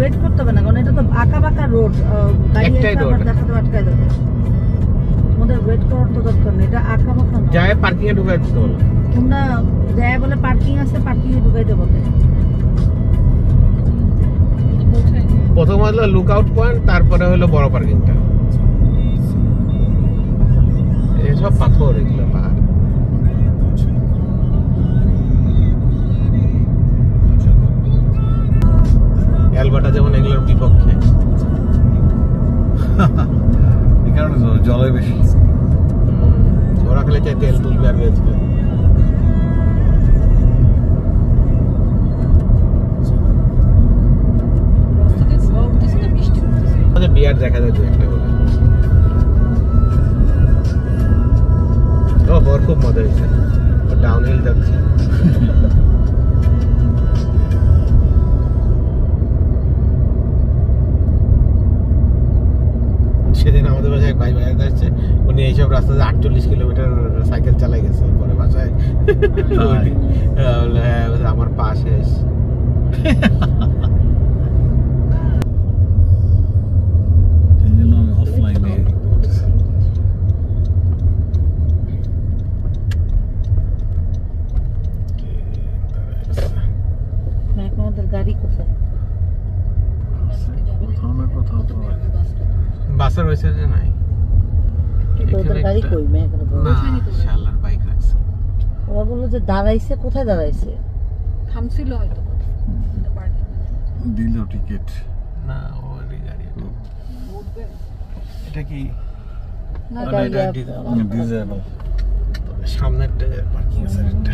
Wait করতে হবে না, কারণ এটা তো আঁকা বাঁকা রোড, গাড়ি দেখাতে আটকায় দেবে। তোমাদের ওয়েট করার তো দরকার নেই, এটা আঁকা বাঁকা না। যায় পার্কিং এ ঢুকাই দিতে বলো। তোমরা যায় বলে পার্কিং আছে, পার্কিং এ ঢুকাইতে বলে। প্রথম হলো লুক আউট পয়েন্ট, তারপরে হলো বড় পার্কিংটা। এসব পাথর, এগুলো পাহাড়। অ্যালবার্টা যেমন এগুলোর বিপক্ষে, এই কারণে জলে বেশি। ওরা খেলে চাই তেল তুলবে আর বেচবে। বিয়ার দেখা যায় তো একটা বলে। ও বর খুব মজা হয়েছে, ডাউন হিল যাচ্ছে। সেদিন আমাদের বাসায় ভাই বেড়াতে আসছে, উনি এইসব রাস্তাতে 48 কিলোমিটার সাইকেল চালাই গেছে পরে বাসায়। আমার পা শেষ। গাড়ি কোথায়? বাসের হয়েছে যে নাই, গাড়ি কই? শালার বাইক রাখছে। ওরা বললো যে দাঁড়াইছে, কোথায় দাঁড়াইছে? থামছিল হয়তো, দিল টিকিট না ওরই গাড়ি। এটা কি না, গাড়ি ডিজেবল। সামনেরটা পার্কিং আছে একটা।